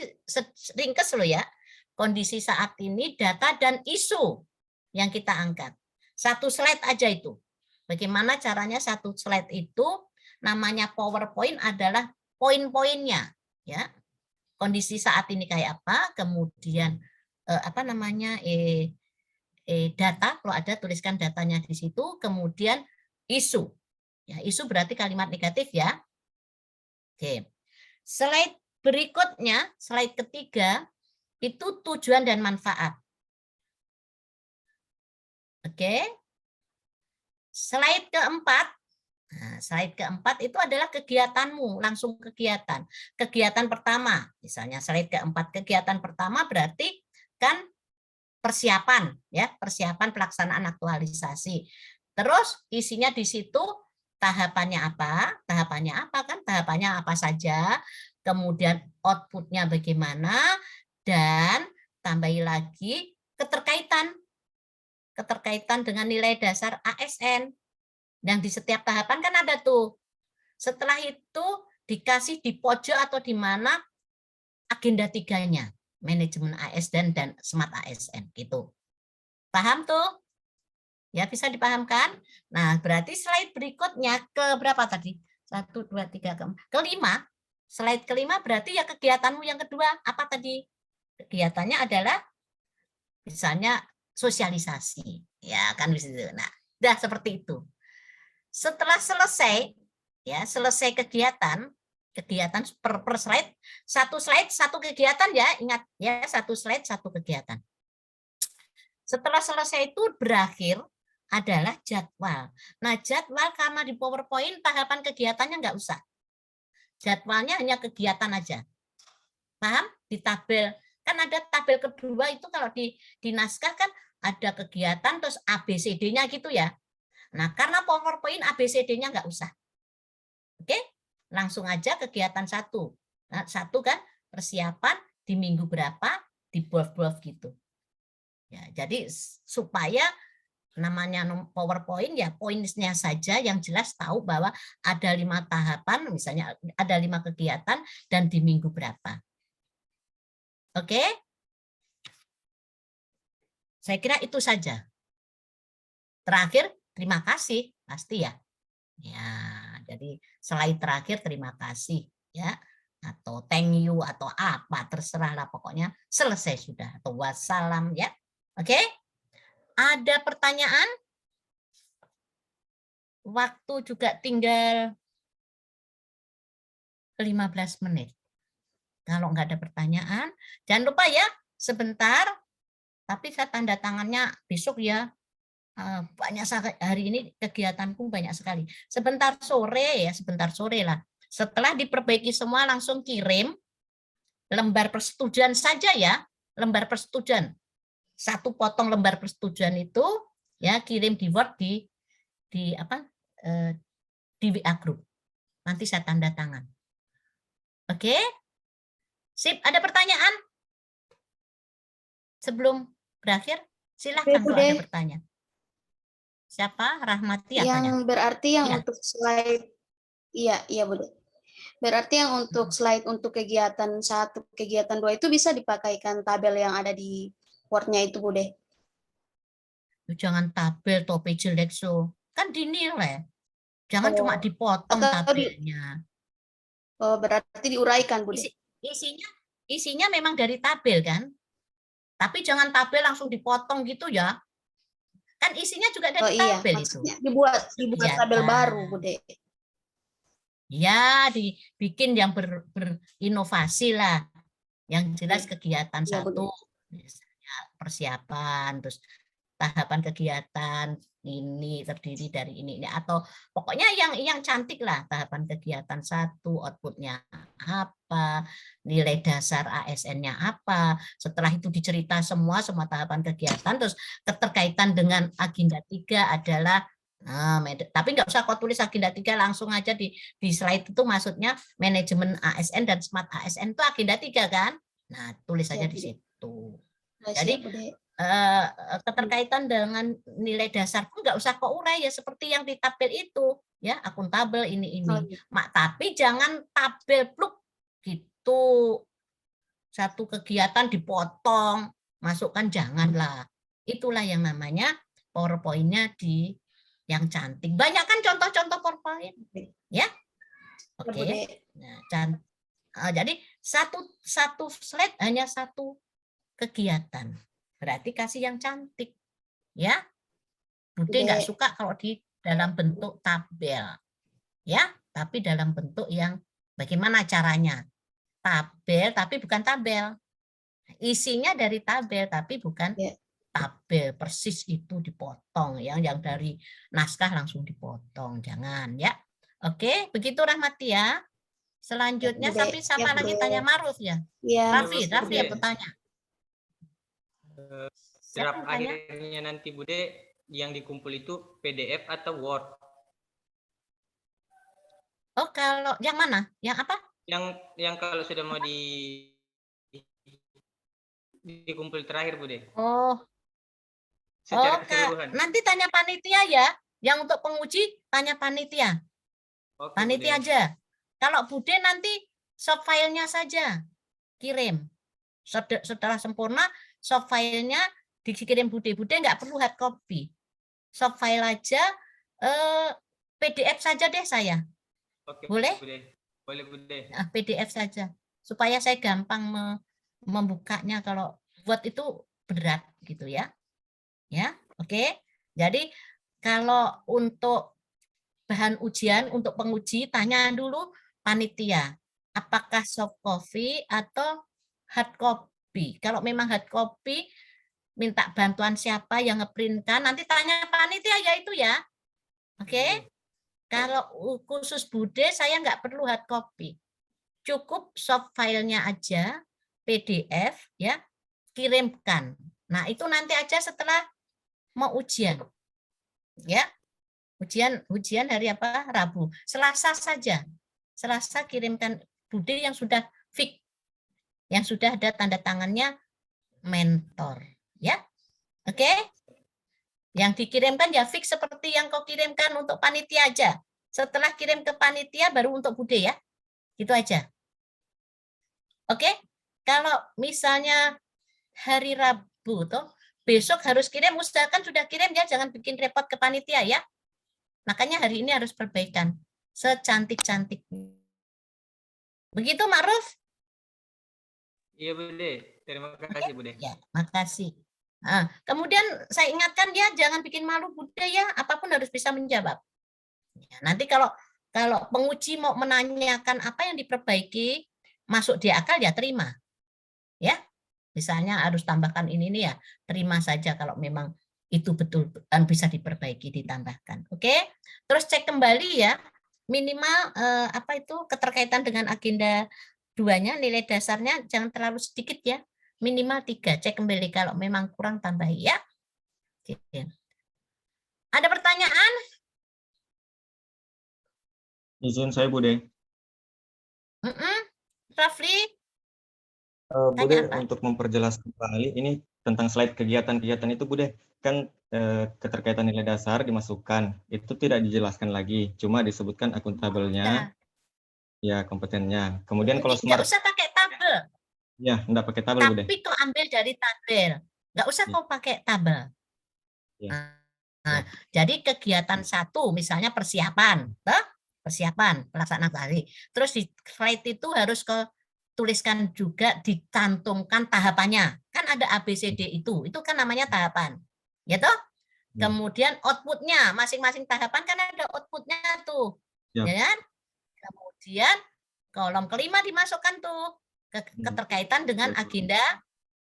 Speaker 2: ringkes loh ya. Kondisi saat ini, data, dan isu yang kita angkat. 1 slide aja itu. Bagaimana caranya 1 slide itu, namanya PowerPoint adalah poin-poinnya. Ya. kondisi saat ini kayak apa, kemudian apa namanya data, kalau ada tuliskan datanya di situ, kemudian isu. Ya, isu berarti kalimat negatif ya. Oke. Slide berikutnya, slide ketiga, itu tujuan dan manfaat. Oke. Slide keempat. Nah, slide keempat itu adalah kegiatanmu, langsung kegiatan. Kegiatan pertama, misalnya slide keempat, kegiatan pertama berarti kan persiapan, ya, persiapan pelaksanaan aktualisasi. Terus isinya di situ tahapannya apa? Tahapannya apa kan? Tahapannya apa saja? Kemudian outputnya bagaimana? Dan tambahi lagi keterkaitan dengan nilai dasar ASN. Yang di setiap tahapan kan ada tuh. Setelah itu dikasih di pojok atau di mana agenda 3-nya. Manajemen ASN dan Smart ASN gitu. Paham tuh? Ya, bisa dipahamkan? Nah, berarti slide berikutnya ke berapa tadi? 1, 2, 3, kelima. Slide kelima berarti ya kegiatanmu yang kedua. Apa tadi? Kegiatannya adalah misalnya sosialisasi. Ya, kan di situ. Nah, udah seperti itu. Setelah selesai, ya selesai kegiatan per slide, satu kegiatan ya, ingat ya, satu slide satu kegiatan. Setelah selesai itu berakhir adalah jadwal. Nah, jadwal karena di PowerPoint tahapan kegiatannya nggak usah. Jadwalnya hanya kegiatan aja. Paham? Di tabel, kan ada tabel kedua itu kalau di naskah kan ada kegiatan terus ABCD-nya gitu ya. Nah, karena PowerPoint ABCD-nya nggak usah. Oke? Langsung aja kegiatan 1. Nah, 1 kan persiapan di minggu berapa, di buff-buff gitu. Ya, jadi supaya namanya PowerPoint ya poinnya saja yang jelas tahu bahwa ada 5 tahapan, misalnya ada 5 kegiatan dan di minggu berapa. Oke? Saya kira itu saja. Terakhir, terima kasih pasti ya. Ya, jadi slide terakhir terima kasih ya, atau thank you atau apa terserahlah, pokoknya selesai sudah, atau wassalam ya. Oke? Ada pertanyaan? Waktu juga tinggal 15 menit. Kalau nggak ada pertanyaan, jangan lupa ya, sebentar, tapi saya tanda tangannya besok ya. Banyak hari ini kegiatanku banyak sekali. Sebentar sore lah. Setelah diperbaiki semua langsung kirim lembar persetujuan saja ya, lembar persetujuan. 1 potong lembar persetujuan itu ya kirim di Word di WA group. Nanti saya tanda tangan. Oke? Sip, ada pertanyaan? Sebelum berakhir, silakan kalau ada pertanyaan. Siapa? Rahmati
Speaker 7: Yang
Speaker 2: apanya?
Speaker 7: berarti yang
Speaker 2: Ya.
Speaker 7: untuk slide, iya Bude. Berarti yang untuk slide untuk kegiatan 1, kegiatan 2 itu bisa dipakaikan tabel yang ada di Word-nya itu Bude.
Speaker 2: Jangan tabel topi jelek so. Kan dinilai. Jangan cuma dipotong
Speaker 7: Atau
Speaker 2: tabelnya.
Speaker 7: berarti diuraikan Bude.
Speaker 2: Isinya memang dari tabel kan? Tapi jangan tabel langsung dipotong gitu ya. Kan isinya juga dari tabel itu.
Speaker 7: Dibuat tabel baru Bude.
Speaker 2: Ya, dibikin yang berinovasi lah. Yang jelas kegiatan 1, misalnya persiapan, terus tahapan kegiatan ini terdiri dari ini, atau pokoknya yang cantik lah, tahapan kegiatan 1, outputnya apa, nilai dasar ASN-nya apa, setelah itu dicerita semua tahapan kegiatan, terus keterkaitan dengan agenda 3 adalah tapi nggak usah kau tulis agenda 3 langsung aja di slide itu, maksudnya manajemen ASN dan Smart ASN itu agenda 3 kan. Nah, tulis saja di situ. Jadi keterkaitan dengan nilai dasar pun nggak usah kau urai ya, seperti yang di tabel itu ya, akuntabel ini. Tapi jangan tabel pluk gitu. 1 kegiatan dipotong, masukkan, janganlah. Itulah yang namanya PowerPoint-nya yang cantik. Banyak kan contoh-contoh PowerPoint ya. Oke. Nah, jadi Satu slide hanya satu kegiatan. Berarti kasih yang cantik. Ya. Bude nggak
Speaker 7: Bude.
Speaker 2: suka kalau di dalam bentuk tabel. Ya, tapi dalam bentuk yang bagaimana caranya? Tabel tapi bukan tabel. Isinya dari tabel tapi bukan
Speaker 7: Ya.
Speaker 2: tabel persis itu dipotong ya, yang dari naskah langsung dipotong, jangan ya. Oke, begitu Rahmati ya. Selanjutnya
Speaker 7: Bude.
Speaker 2: sampai siapa
Speaker 7: Ya,
Speaker 2: lagi
Speaker 7: Bude.
Speaker 2: tanya Maruf ya?
Speaker 7: Ya.
Speaker 2: Raffi yang bertanya. Siapa
Speaker 4: Draft
Speaker 2: yang tanya?
Speaker 4: akhirnya nanti Bude yang dikumpul itu PDF atau Word?
Speaker 2: Oh, kalau yang mana? Yang apa?
Speaker 4: Yang kalau sudah mau dikumpul terakhir Bude.
Speaker 2: Oh,
Speaker 4: Secara
Speaker 2: Kak,
Speaker 4: keseluruhan.
Speaker 2: nanti tanya panitia ya. Yang untuk penguji tanya panitia.
Speaker 4: Oke,
Speaker 2: Panitia
Speaker 4: Bude.
Speaker 2: aja. Kalau Bude nanti soft filenya saja kirim. Setelah sempurna soft filenya dikirim Bude. Bude nggak perlu hard copy. Soft file aja, PDF saja deh saya.
Speaker 4: Oke,
Speaker 2: Boleh?
Speaker 4: Bude. Boleh Bude.
Speaker 2: Nah, PDF saja. Supaya saya gampang membukanya, kalau buat itu berat gitu ya. Ya, oke. Jadi kalau untuk bahan ujian, untuk penguji, tanya dulu panitia. Apakah soft copy atau hard copy? Kalau memang hard copy, minta bantuan siapa yang ngeprintkan, nanti tanya panitia ya itu ya. Oke. Kalau khusus Bude, saya nggak perlu hard copy. Cukup soft filenya aja, PDF, ya, kirimkan. Nah, itu nanti aja setelah mau ujian. Ya. Ujian hari apa? Rabu. Selasa saja. Selasa kirimkan Bude yang sudah fix. Yang sudah ada tanda tangannya mentor, ya. Oke? Yang dikirimkan ya fix seperti yang kau kirimkan untuk panitia aja. Setelah kirim ke panitia baru untuk Bude ya. Gitu aja. Oke? Kalau misalnya hari Rabu toh, besok harus kirim, usahakan sudah kirim ya, jangan bikin repot ke panitia ya. Makanya hari ini harus perbaikan secantik-cantiknya. Begitu Ma'ruf?
Speaker 4: Iya Bude. Terima kasih Bude.
Speaker 2: Ya, makasih. Nah, kemudian saya ingatkan ya, jangan bikin malu Bude ya, apapun harus bisa menjawab. Ya, nanti kalau penguji mau menanyakan apa yang diperbaiki, masuk di akal ya terima. Ya, misalnya harus tambahkan ini nih ya, terima saja kalau memang itu betul dan bisa diperbaiki, ditambahkan. Oke, terus cek kembali ya, minimal apa itu keterkaitan dengan agenda 2-nya, nilai dasarnya jangan terlalu sedikit ya, minimal 3. Cek kembali, kalau memang kurang tambahi ya. Oke. Ada pertanyaan?
Speaker 5: Izin saya Bude.
Speaker 2: Rafli?
Speaker 5: Bude,
Speaker 2: Tanya apa?
Speaker 5: untuk memperjelas kembali ini tentang slide kegiatan-kegiatan itu Bude, kan keterkaitan nilai dasar dimasukkan, itu tidak dijelaskan lagi, cuma disebutkan akuntabelnya, ya kompetennya. Kemudian kalau
Speaker 2: Nggak
Speaker 5: smart,
Speaker 2: usah pakai tabel,
Speaker 5: ya enggak pakai tabel Bude.
Speaker 2: tapi kau ambil dari tabel. Nggak usah
Speaker 5: Ya.
Speaker 2: kau pakai tabel.
Speaker 5: Ya.
Speaker 2: Nah, jadi kegiatan 1 misalnya persiapan, persiapan pelaksanaan hari. Terus di slide itu harus tuliskan juga, dicantumkan tahapannya. Kan ada ABCD itu kan namanya tahapan. Ya toh? Kemudian outputnya, masing-masing tahapan kan ada outputnya tuh.
Speaker 5: Ya.
Speaker 2: Ya kan? Kemudian kolom kelima dimasukkan tuh keterkaitan dengan agenda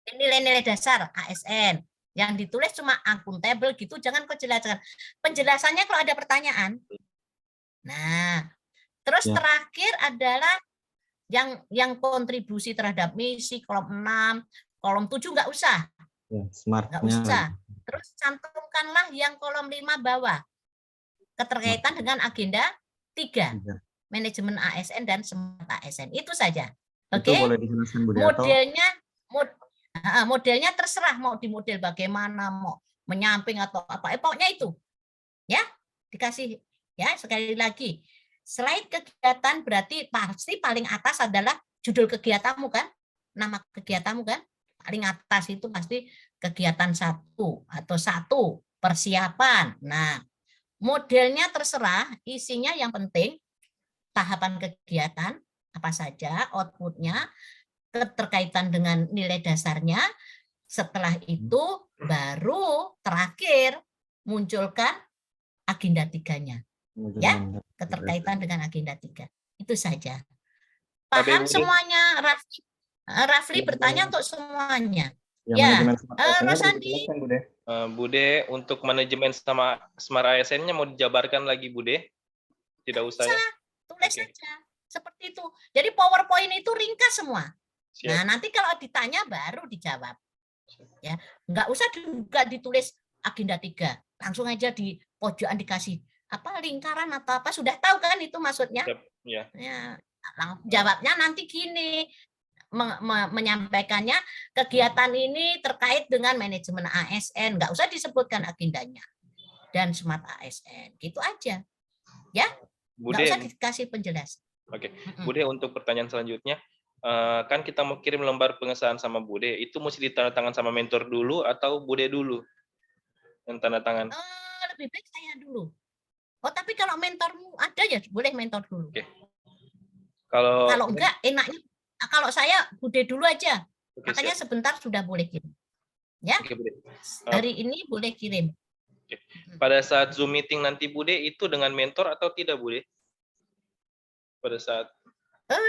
Speaker 2: nilai-nilai dasar ASN. Yang ditulis cuma akuntabel gitu, jangan kau jelaskan. Penjelasannya kalau ada pertanyaan. Nah, terus
Speaker 5: Ya.
Speaker 2: terakhir adalah yang kontribusi terhadap misi, kolom 6, kolom 7 nggak usah.
Speaker 5: Ya,
Speaker 2: Nggak
Speaker 5: smartnya.
Speaker 2: usah. Terus cantumkanlah yang kolom 5 bawah. Keterkaitan dengan agenda 3.
Speaker 5: Ya.
Speaker 2: Manajemen ASN dan smart ASN. Itu saja.
Speaker 5: Itu
Speaker 2: Oke?
Speaker 5: boleh dijelaskan Bude atau
Speaker 2: Modelnya terserah mau di model bagaimana, mau menyamping atau apa. Pokoknya itu. Ya, dikasih ya, sekali lagi. Slide kegiatan berarti pasti paling atas adalah judul kegiatanmu kan? Nama kegiatanmu kan? Paling atas itu pasti kegiatan 1 atau 1 persiapan. Nah, modelnya terserah, isinya yang penting tahapan kegiatan, apa saja outputnya, keterkaitan dengan nilai dasarnya. Setelah itu baru terakhir munculkan agenda 3-nya. Ya, keterkaitan dengan agenda 3. Itu saja. Paham semuanya, Rafli? Rafli bertanya untuk semuanya.
Speaker 5: Yang
Speaker 2: Ya,
Speaker 5: manajemen smart ASN-nya
Speaker 2: Mas
Speaker 5: boleh
Speaker 2: Andi.
Speaker 5: dijelaskan, Bude.
Speaker 8: Bude, untuk manajemen sama Smart ASN-nya mau dijabarkan lagi, Bude? Tidak usah ya?
Speaker 2: Tulis
Speaker 8: Oke.
Speaker 2: saja. Seperti itu. Jadi PowerPoint itu ringkas semua.
Speaker 8: Siap.
Speaker 2: Nah, nanti kalau ditanya baru dijawab. Ya, nggak usah juga ditulis agenda 3. Langsung aja di pojokan dikasih apa lingkaran atau apa, sudah tahu kan itu maksudnya?
Speaker 8: Siap. Ya.
Speaker 2: Ya, jawabnya nanti gini, menyampaikannya kegiatan ini terkait dengan manajemen ASN, nggak usah disebutkan agendanya dan smart ASN, gitu aja, ya, nggak
Speaker 8: Bude,
Speaker 2: usah dikasih penjelasan.
Speaker 8: oke. Bude, untuk pertanyaan selanjutnya, kan kita mau kirim lembar pengesahan sama Bude, itu mesti ditandatangan sama mentor dulu atau Bude dulu yang tanda tangan?
Speaker 2: Lebih baik saya dulu. Oh, tapi kalau mentormu ada ya boleh mentor dulu.
Speaker 8: Oke. Kalau
Speaker 2: enggak, enaknya kalau saya Bude dulu aja.
Speaker 8: Oke,
Speaker 2: Makanya
Speaker 8: siap.
Speaker 2: sebentar sudah boleh kirim. Ya,
Speaker 8: Oke, Bude.
Speaker 2: hari ini boleh kirim.
Speaker 8: Pada saat Zoom meeting nanti, Bude, itu dengan mentor atau tidak, Bude? Pada saat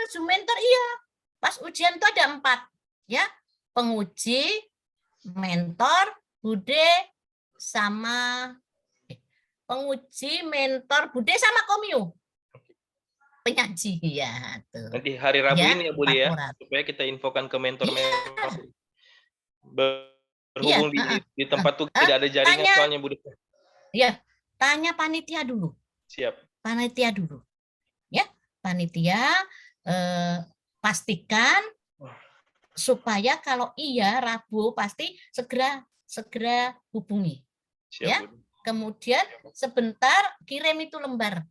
Speaker 2: Zoom mentor iya. Pas ujian itu ada 4. Ya, penguji, mentor, Bude, sama penguji, mentor, Bude sama Komyu. Penyaji ya tuh.
Speaker 8: nanti hari Rabu
Speaker 2: Ya,
Speaker 8: ini ya, Bude ya,
Speaker 2: 4 orang.
Speaker 8: supaya kita infokan ke mentor-mentor.
Speaker 2: Iya,
Speaker 8: Berhubung di tempat tuh tidak ada jaringan
Speaker 2: tanya.
Speaker 8: soalnya, Bude.
Speaker 2: Ya, tanya panitia dulu.
Speaker 8: Siap.
Speaker 2: Panitia dulu. Ya, panitia pastikan supaya kalau iya Rabu pasti segera hubungi.
Speaker 8: Siap,
Speaker 2: Ya.
Speaker 8: Bude.
Speaker 2: Kemudian sebentar kirim itu lembar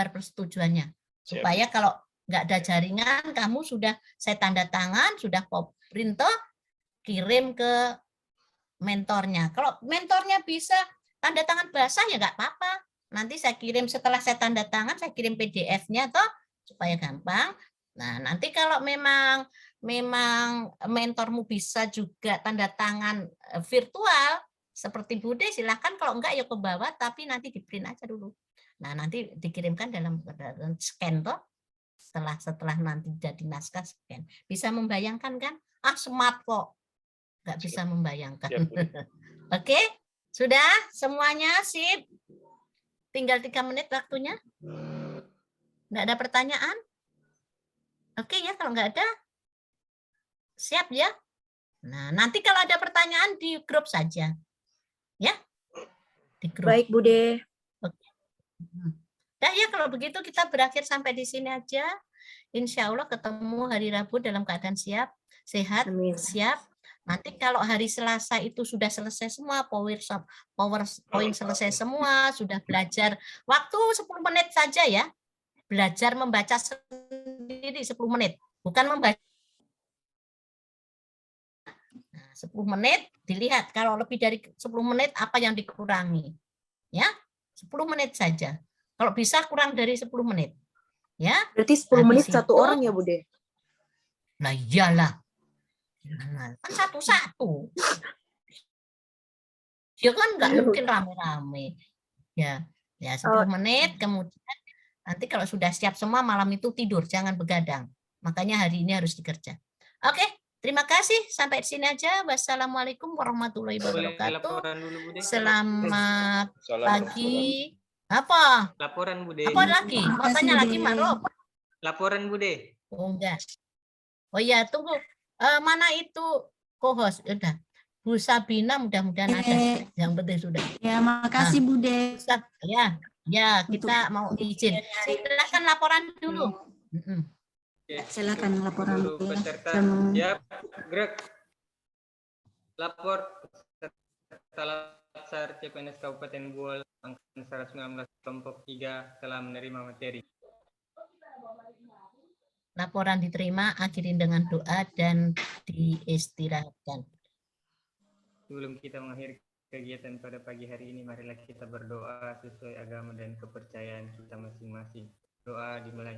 Speaker 2: persetujuannya.
Speaker 8: Siap.
Speaker 2: Supaya kalau nggak ada jaringan, kamu sudah saya tanda tangan, sudah print, kirim ke mentornya. Kalau mentornya bisa tanda tangan basah ya nggak apa-apa. Nanti saya kirim setelah saya tanda tangan, saya kirim PDF-nya toh supaya gampang. Nah, nanti kalau memang mentormu bisa juga tanda tangan virtual seperti Bude, silahkan. Kalau enggak ya ke bawah, tapi nanti di print aja dulu. Nah, nanti dikirimkan dalam scan toh. Setelah nanti jadi naskah scan. Bisa membayangkan kan? Smart kok. Nggak bisa membayangkan.
Speaker 8: Siap, Bude.
Speaker 2: Oke, sudah semuanya sip. Tinggal 3 menit waktunya. Nggak ada pertanyaan? Oke ya, kalau nggak ada, siap ya. Nah, nanti kalau ada pertanyaan di grup saja. Ya, di grup.
Speaker 6: Baik, Bude.
Speaker 2: Dah ya, kalau begitu kita berakhir sampai di sini aja. Insya Allah ketemu hari Rabu dalam keadaan siap, sehat,
Speaker 6: Amin.
Speaker 2: siap. Nanti kalau hari Selasa itu sudah selesai semua, PowerPoint selesai semua, sudah belajar. Waktu 10 menit saja ya. Belajar membaca sendiri 10 menit. Bukan membaca. Nah, 10 menit dilihat. Kalau lebih dari 10 menit apa yang dikurangi. Ya, 10 menit saja. Kalau bisa kurang dari 10 menit. Ya.
Speaker 6: Berarti 10 menit
Speaker 2: Habis
Speaker 6: satu
Speaker 2: itu-
Speaker 6: orang ya, Bude?
Speaker 2: Nah iyalah. Nah, kan satu-satu. Ya kan nggak mungkin rame-rame. Ya, 10 menit, kemudian nanti kalau sudah siap semua malam itu tidur, jangan begadang. Makanya hari ini harus dikerja. Oke, terima kasih. Sampai di sini aja. Wassalamualaikum warahmatullahi
Speaker 4: Boleh
Speaker 2: wabarakatuh.
Speaker 4: laporan dulu, Bude.
Speaker 2: Selamat
Speaker 8: Salam
Speaker 2: pagi. Apa?
Speaker 4: Laporan, Bude.
Speaker 2: Apa lagi? Mau tanya lagi, Maruf?
Speaker 4: Laporan, Bude.
Speaker 2: Oh, enggak. Oh iya, tunggu. Mana itu co-host? Udah. Bu Sabina mudah-mudahan ada. Yang penting sudah.
Speaker 1: Ya, makasih Bude.
Speaker 2: Ya, kita mau izin. Silakan laporan dulu. Mm-mm.
Speaker 4: Oke.
Speaker 1: Silakan laporan
Speaker 4: Seluruh
Speaker 1: ya.
Speaker 4: peserta.
Speaker 1: Sem-
Speaker 4: Siap. Gerak. Lapor peserta Latsar CPNS Kabupaten Buol angkatan 119 kelompok 3 telah menerima materi.
Speaker 2: Laporan diterima, akhirin dengan doa dan diistirahatkan.
Speaker 4: Sebelum kita mengakhiri kegiatan pada pagi hari ini, marilah kita berdoa sesuai agama dan kepercayaan kita masing-masing. Doa dimulai.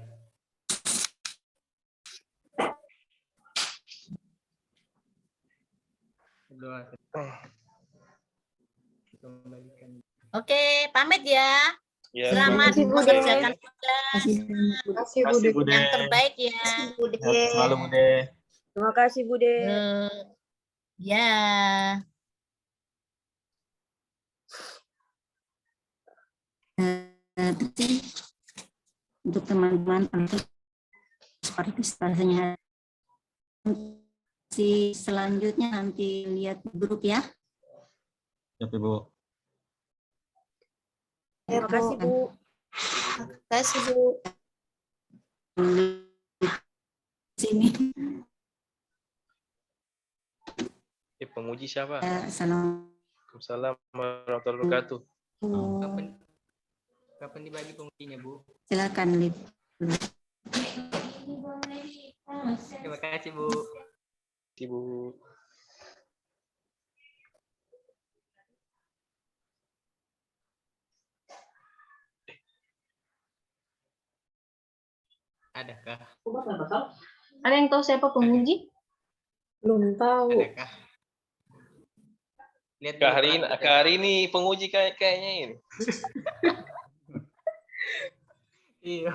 Speaker 4: sebelum kembalikan.
Speaker 2: Oke, pamit ya.
Speaker 8: Ya,
Speaker 2: Selamat
Speaker 6: terima kasih, Bude.
Speaker 2: mengerjakan tugas.
Speaker 1: Kasih.
Speaker 5: Kasih Bude.
Speaker 2: Yang terbaik ya.
Speaker 5: Sehat selalu Bude.
Speaker 6: Terima kasih Bude.
Speaker 2: Ya.
Speaker 1: Terus untuk teman-teman partisipasinya si selanjutnya nanti lihat grup ya.
Speaker 5: Ya, Ibu.
Speaker 6: Terima kasih Bu.
Speaker 7: Terima kasih, Bu.
Speaker 1: Sini.
Speaker 8: Penguji siapa?
Speaker 1: Salam.
Speaker 8: Waalaikumsalam warahmatullahi wabarakatuh.
Speaker 4: Kapan dibagi pengujinya, Bu?
Speaker 1: Silakan Lip.
Speaker 4: Terima kasih, Bu.
Speaker 8: Ibu.
Speaker 4: Adakah?
Speaker 3: Ada yang tahu siapa penguji?
Speaker 6: Belum tahu.
Speaker 4: Adakah? Lihat
Speaker 8: Kak
Speaker 4: dulu
Speaker 8: hari ini penguji kayaknya ini.
Speaker 4: Iya.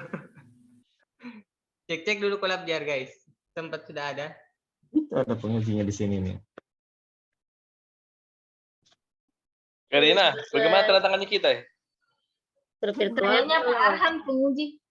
Speaker 4: Cek dulu kolab jar guys. Tempat sudah ada.
Speaker 5: Itu ada pengujinya di sini nih.
Speaker 8: Karina, bagaimana tanda tangannya kita ya?
Speaker 3: Kayaknya Pak Arhan penguji.